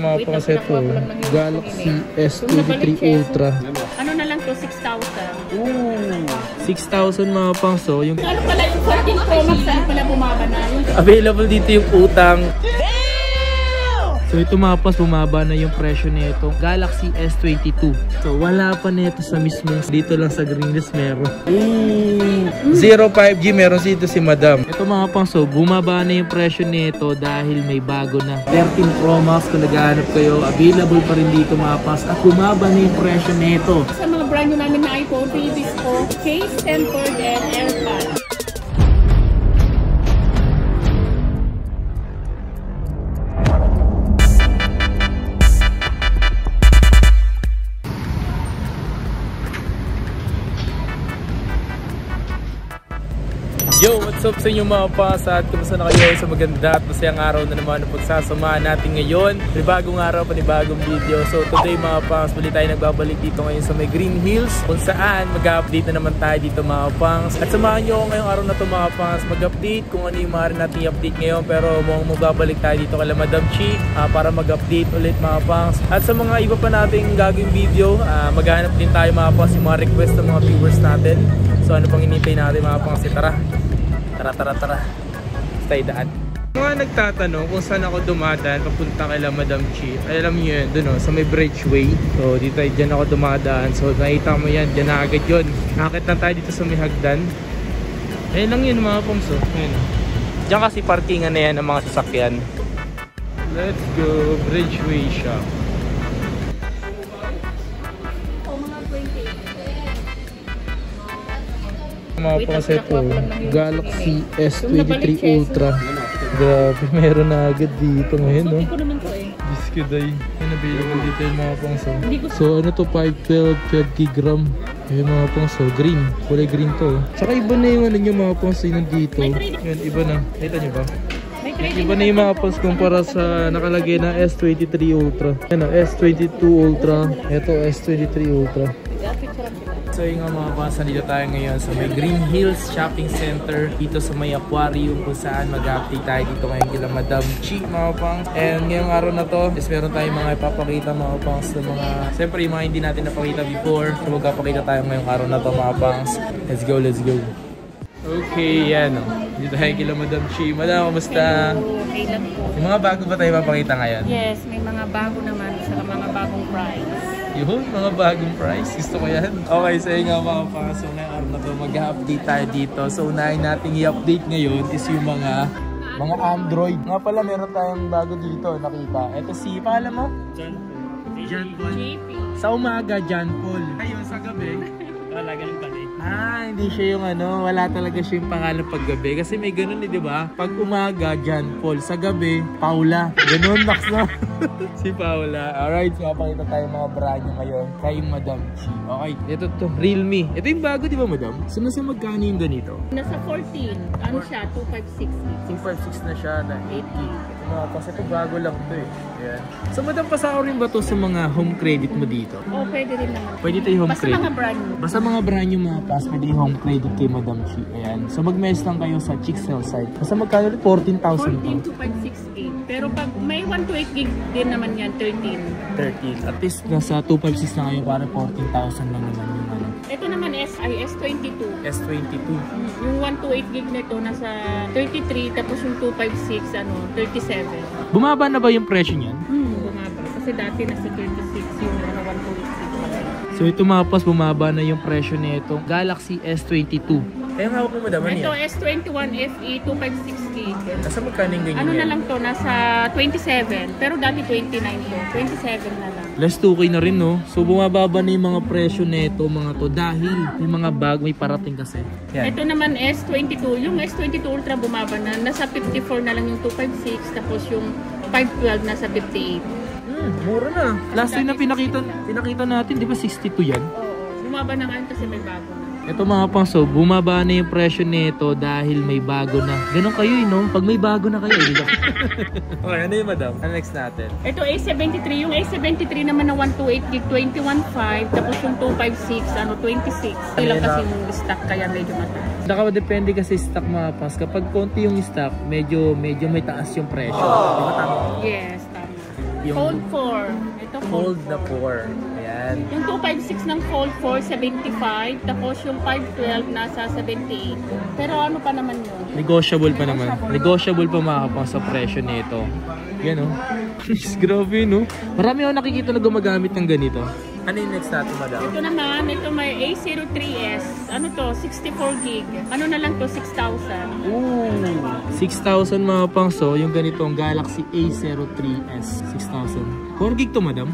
Mga pangaseto, Galaxy S23 Ultra. Ano na lang to, 6,000. Ooh, 6,000 mga pangso. Yung ano pala yung 14 Pro Max, ano pala bumaba na yun? available dito yung utang. So ito mga pas, bumaba na yung presyo nito. Galaxy S22. So wala pa nito sa mismong dito lang sa Green Hills meron. 05G meron dito si Madam. Ito mga pas, so bumaba na yung presyo nito dahil may bago na 13 Pro Max kung naghahanap kayo. Available pa rin dito mga pas at bumaba na yung presyo nito. Sa mga brand new namin na iPhone, previous ko, case, tempered, and AirPod. Yo, what's up sa inyo mga pas at kumusta na kayo sa maganda at masayang araw na naman ang pagsasamahan natin ngayon. May bagong araw, panibagong video. So today mga pas, muli tayo nagbabalik dito ngayon sa may Green Hills kung saan mag-update na naman tayo dito mga pas. At samahan nyo ako ngayong araw na ito mga pas, mag-update kung ano yung maaari natin i-update ngayon. Pero mukhang magbabalik tayo dito kay Madam Chi para mag-update ulit mga pas. At sa mga iba pa nating gagawing video, maghanap din tayo mga pas yung mga request ng mga viewers natin. So ano pang inintay natin mga pas? Tara. Stay daan. Mga nagtatanong kung saan ako dumadaan papunta kay Madam Chi. Alam niyo yun, dun sa may Bridgeway. So dito dyan ako dumadaan. So nakita mo yan, dyan na agad yun. Nakakit na tayo dito sa may hagdan. Ayun lang yun mga pangso. Ayun. Diyan kasi parkingan na yan ng mga sasakyan. Let's go, Bridgeway shop. Mga pangaseto, Galaxy S23 Ultra. Grabe, meron na agad dito ngayon, no? Diyos ko day, yung available dito yung mga pangso. So ano to, 512, 12 GB. Yung mga pangso, green. Kulay green to. Tsaka iba na yung ano yung mga pangso yung nandito. Yun, iba na. Kita nyo ba? Iba na yung mga pangso kumpara sa nakalagay na S23 Ultra. Ano, S22 Ultra. Ito, S23 Ultra. So yung mga basa, dito tayo ngayon sa may Green Hills Shopping Center dito sa may aquarium kung saan mag-update tayo dito ngayon kila Madam Chi mga pangs. And ngayong araw na to is meron tayong mga ipapakita mga pangs sa mga, siyempre yung mga hindi natin napakita before. So magpapakita tayo ngayong araw na to mga pangs. Let's go. Okay, yan o. Dito tayo kila Madam Chi. Madam, kamusta? Okay lang po. Yung mga bago ba tayo mapakita ngayon? Yes, may mga bago naman sa mga bagong price. Yun, mga bagong price. Gusto ko yan. Okay, so yun nga mga pangaso ngayong araw na to, mag-update tayo dito. So unahin natin i-update ngayon is yung mga Android. Nga pala, meron tayong bago dito, nakita. Ito si, paalam mo? John Paul. Sa umaga, John Paul. Ayun, sa gabi. Wala ganun pala. Hindi siya yung ano, wala talaga siya yung pangalan paggabi. Kasi may ganun di ba? Pag umaga, John Paul. Sa gabi, Paula. Ganun, Max na. Si Paula. Alright, so mapakita tayo mga brand nyo ngayon kay Madam Chi. Okay, ito to, Realme. Ito yung bago, di ba Madam? So nasa magkano yung ganito? Nasa 14. Ano siya? 256. 256 na siya na 8GB. Kasi ito bago lang to eh. Ayan. So Madam, pasako rin ba to sa mga home credit mo dito? Oo, pwede rin naman. Pwede tayo home credit. Basta mga brand new. Basta mga brand new mga pass, pwede yung home credit kay Madam Chi. Ayan. So mag-mess lang kayo sa Chixel site. Basta magkano rin? 14,000 14 to 5.6 gig. Pero pag may 1 to 8 gig din naman yan, 13. At least nasa 256 na kayo para 14,000 lang naman yung ano. Ito naman S22. S22. Yung 1 to 8 gig nito nasa 33, tapos yung 256, 37. Bumaba na ba yung presyo niyan? Bumaba. Kasi dati nasa 36 yung 1 to 8 gig. So ito mga pas, bumaba na yung presyo nito. Galaxy S22. Kaya nga ako madaman yan. Ito S21 FE 256 gig. Nasa magkano yung ganyan? Ano na lang to, nasa 27. Pero dati 29 to. 27 na lang. Less 2K na rin, no? So bumababa na yung mga presyo nito mga to dahil may mga bag may parating kasi. Yan. Ito naman S22. Yung S22 Ultra bumaba na. Nasa 54 na lang yung 256. Tapos yung 512 nasa 58. Mura na. Last time na pinakita natin, di ba 62 yan? Oo. Bumaba na ngayon kasi may bago na. Ito mga pangso, bumaba na yung presyo nito dahil may bago na. Ganon kayo no? Pag may bago na kayo, di ba? Okay, ano yung Madam? Ano next natin? Ito A73. Yung A73 naman na 128 gig, 21.5. Tapos yung 256, 26. Ilang kasi yung stock kaya medyo mataas. Nakadepende kasi stock mga pas. Kapag konti yung stock, medyo may taas yung presyo. Di ba tama? Yes, tama. Yung Fold 4. Ito fold na 4. Ayan. Yung 256 ng Fold 4, 75. Tapos yung 512 nasa 78. Pero ano pa naman yun? Negotiable pa naman. Negotiable pa mga kapang sa presyo nito. Yan oh. Grabe no. Marami ako nakikita na gumagamit ng ganito. Ano yung next natin, madam? Ito naman, ito may A03s. Ano to? 64 gig. Ano na lang to? 6,000. Ooh, 6,000 mga pangso. Yung ganitong Galaxy A03s. 6,000. 4 gig to, madam?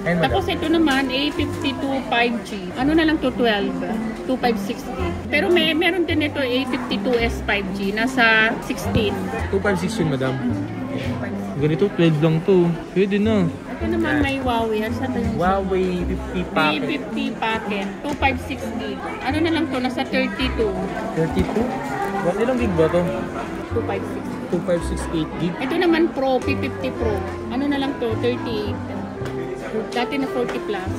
Ayun, madam. Tapos ito naman, A52 5G. Ano na lang to? 12. 256 gig. Pero meron din ito A52s 5G. Nasa 16. 256 yun, madam. Ganito, 12 lang to. Pwede na. Ito naman may Huawei. Saan ba yung Huawei 50 packet. A50 packet. 256 gig. Ano na lang to? Nasa 32. 32? What ilang gig ba to? 256. 2568 gig. Ito naman Pro, P50 Pro. Ano na lang to? 38. Dati na 40 plus.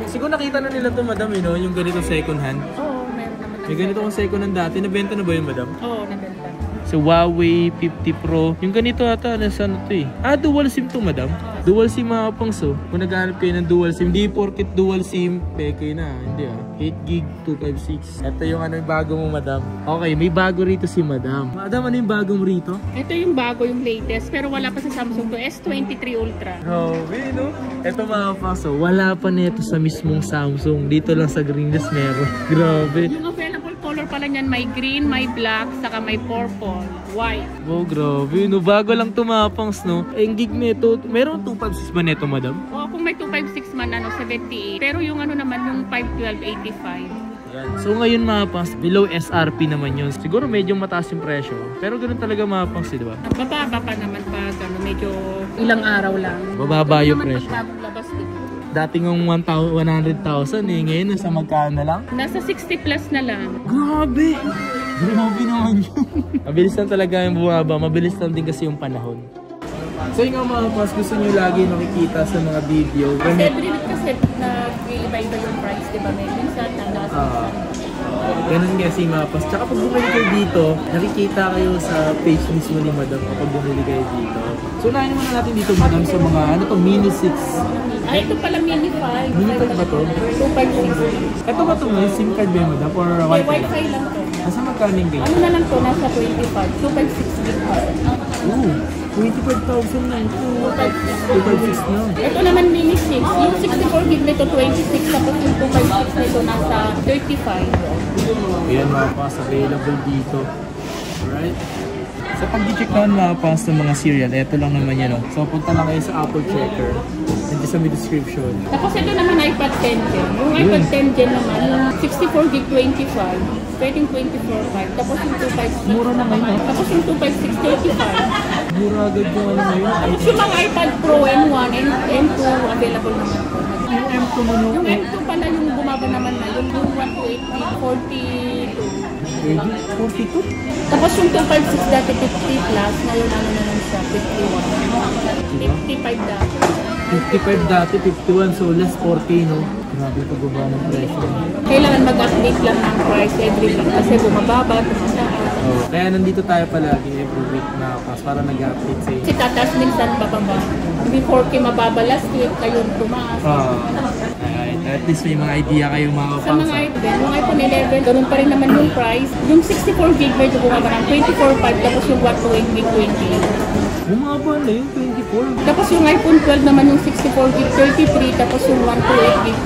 Siguro nakita na nila to, madam, you know, yung ganito second hand. Oo, meron naman. May ganito kong second hand dati. Nabenta na ba yun, madam? Oo, nabenta. So, Huawei 50 Pro. Yung ganito ata, nasa ano to eh. Dual SIM to, madam. Dual SIM mga pangso. Kung naghahanap kayo ng dual SIM, di porket dual SIM, peke na. Hindi 8 gig, 256. Ito yung ano yung bago mo, madam. Okay, may bago rito si madam. Madam, ano yung bago mo rito? Ito yung bago, yung latest. Pero wala pa sa Samsung to. S23 Ultra. Grabe, no? Ito mga pangso, wala pa nito sa mismong Samsung. Dito lang sa Greenless meron. Grabe. Yung available color pala niyan, may green, may black, saka may purple, white. Oh, grabe, no? Bago lang to mga pangs, no? Eh, yung gig nito, meron 256 ba neto, madam? O kung may 256 man, 78. Pero yung ano naman, yung 512, 85. Yan. So ngayon mga pangs, below SRP naman yun. Siguro medyo mataas yung presyo. Pero ganun talaga mga pangs, di ba? Bababa pa naman pag ano, medyo ilang araw lang. Bababa yung Naman presyo. pag bagong labas dito. Dating yung 100,000 eh. Ngayon nasa magkano na lang? Nasa 60 plus na lang. Grabe! Grabe naman yun. Mabilis lang talaga yung bumaba. Mabilis lang din kasi yung panahon. So yung mga pangs, gusto nyo lagi nakikita sa mga video. Kasi every week kasi nag-iiba-iba yung price, di ba? May minsan nasa ganun kasi mga pangs. Tsaka pag bumili kayo dito, nakikita kayo sa page mismo ni madam kapag bumili kayo dito. So unahin muna natin dito madam sa mga ano to, mini 6. Ay, ito pala mini 5. Mini 5 ba to? 256. Ito ba to may SIM card ba madam or May wifi? wifi lang to. Nasa magkano yung ganyan? Ano na lang to? Nasa 25. 256 gig pa. Oo, 25,000 na ito. 256 na. Ito naman mini 6. Yung 64 gig nito 26. Tapos yung 256 nito nasa 35. Ayan mga pangs, available dito. Alright. So pag i-check naman mga pangs ng mga serial, ito lang naman yan. Oh. So punta lang kayo sa Apple Checker. Nandiyan sa may description. Tapos ito naman iPad 10 Gen. Yung iPad 10 Gen naman, yung 64 gig 25. Pwedeng 24.5. Tapos yung 256. Mura na ngayon. Tapos yung 256 35. Mura agad yung ano ngayon. Tapos yung mga iPad Pro M1 and M2 available naman po. Yung M2 mo no? Yung M2 pala yung bumaba naman na. Yung 128 gig 42. 42? Tapos yung 256 dati 50 plus. Ngayon ano na lang siya 51. 55 dati. 55 dati, 51. So less 40 no? Grabe ito baba ng presyo. Kailangan mag-update lang ng price every week kasi bumababa, tumataas. Oh, kaya nandito tayo palagi every week na pas para nag-update sa inyo. Kasi tataas minsan bababa. Before kayo mababa last week, kayo tumaas. Alright, at least may mga idea kayo mga Sa mga iPhone, yung iPhone 11, ganun pa rin naman yung price. Yung 64 gig medyo bumaba ng 24.5 tapos yung 128 gig 28. Bumaba na yung 24. Tapos yung iPhone 12 naman yung 64 gig 33 tapos yung 128 gig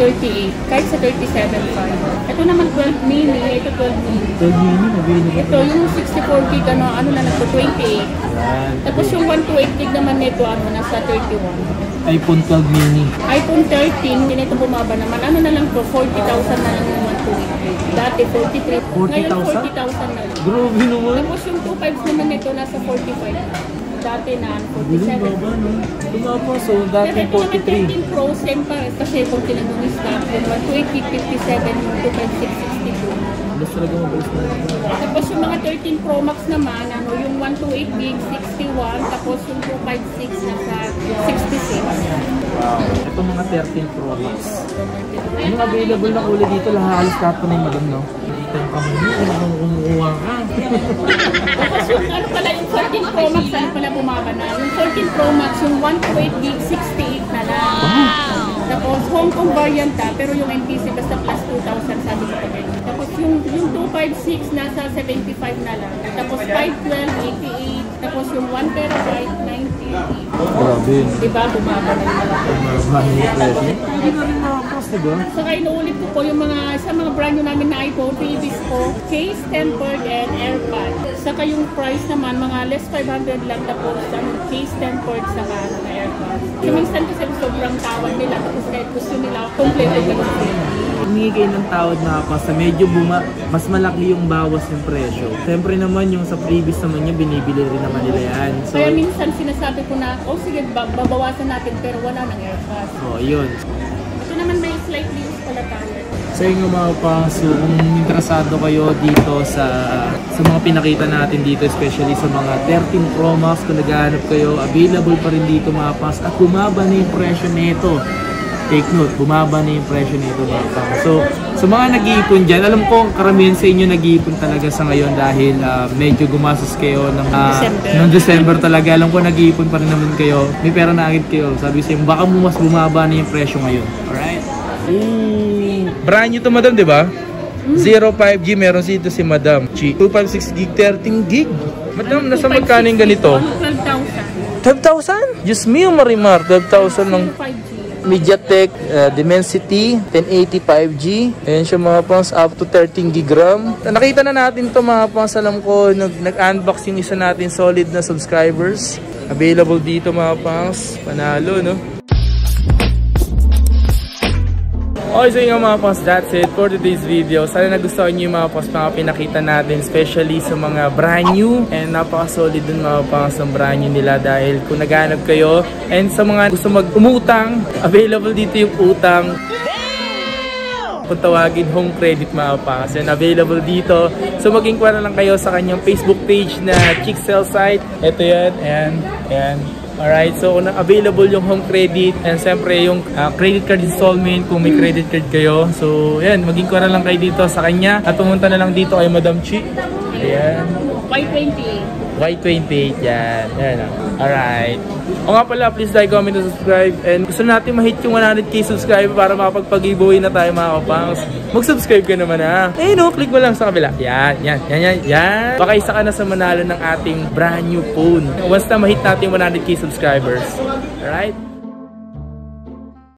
38 kahit sa 37.5. Ito naman 12 mini, ito 12 mini. 12 mini, available. Ito yung 64 gig ano na lang to 28. Yan. Tapos yung 128 gig naman nito ano nasa 31. iPhone 12 mini. iPhone 13, hindi nito bumaba naman. Ano na lang to, 40,000 na lang yung 128 gig. Dati 43. 40,000? Ngayon 40,000 na lang. Grabe naman. Tapos yung 2.5 naman nito nasa 45. Dati na Biling 47. baba no? Tumapa so Pero dati ito naman 43. 13 Pro, same pa kasi kung tinanong stock, yung 128 gig 57, yung 256 62. Mas talaga mabilis na. Tapos yung mga 13 Pro Max naman, ano, yung 128 gig 61, tapos yung 256 nasa 66. Wow. Ito mga mga 13 Pro Max. Yung available na kulay dito, halos lahat pa na yung madam, no? Dito yung kamay mo, kung kumukuha ka. Tapos yung ano pala, yung 14 Pro Max, ano pala bumaba na? Yung 14 Pro Max, yung 128 gig, 68 na lang. Tapos Hong Kong variant pero yung NTC basta plus 2,000 sabi ko pa ganyan. Tapos yung 256 nasa 75 na lang. Tapos 512, 88. Tapos yung 1 terabyte, 98. Grabe. Diba? Bumaba na yung malaki. Hindi na rin nakakos, diba? Saka inuulit ko po yung sa mga brand new namin na iPhone, previous ko, case, tempered, and AirPod. Saka yung price naman, mga less 500 lang tapos case, tempered, saka AirPods. Kasi minsan kasi sobrang tawad nila tapos kahit gusto nila, complete ay Humingi kayo ng tawad na sa medyo mas malaki yung bawas yung presyo. Siyempre naman yung sa previous naman yung binibili rin naman nila yan. So, kaya minsan sinasabi ko na, sige, babawasan natin pero wala nang AirPods. Yun. Ito naman may slightly use pala tayo. So yung mga paso, kung interesado kayo dito sa mga pinakita natin dito, especially sa mga 13 Pro Max, kung naghahanap kayo, available pa rin dito mga pas at bumaba na yung presyo nito. Take note, bumaba na yung presyo nito mga pas. So sa mga nag-iipon dyan, alam ko karamihan sa inyo nag-iipon talaga sa ngayon dahil medyo gumastos kayo ng December talaga. Alam ko nag-iipon pa rin naman kayo, may pera na agad kayo. Sabi sa inyo, baka mas bumaba na yung presyo ngayon. Alright? Brand new to madam, di ba? 05G, meron dito si Madam Chi. 256GB, 13GB. Madam, nasa magkano yung ganito? 12,000. 12,000? Diyos mio, Marimar. 12,000 ng 5G. MediaTek Dimensity 1080 5G. Ayan siya mga pangs, up to 13GB RAM. Nakita na natin to mga pangs. Alam ko, nag-unbox yung isa natin solid na subscribers. Available dito mga pangs. Panalo, no? Okay, so yung mga pangs, that's it for today's video. Sana nagustuhan nyo yung mga pangs, mga pinakita natin, especially sa mga brand new. And napaka-solid dun mga pangs ng brand new nila dahil kung naghanap kayo. And sa mga gusto mag-umutang, available dito yung utang. Kung tawagin home credit mga pangs, and available dito. So mag-inquire lang kayo sa kanyang Facebook page na Chicksell site. Ito yan, and alright, so available yung home credit and siyempre yung credit card installment kung may credit card kayo. So yan, mag-inquire lang kayo dito sa kanya at pumunta na lang dito kay Madam Chi. Ayan. Y28, yan. Yan. Alright. O nga pala, please like, comment, and subscribe. And gusto natin ma-hit yung 100k subscribe para makapag-giveaway na tayo mga kapangs. Mag-subscribe ka naman ha. Eh no, click mo lang sa kabila. Yan. Baka isa ka na sa manalo ng ating brand new phone. Once na ma-hit natin 100k subscribers. Alright?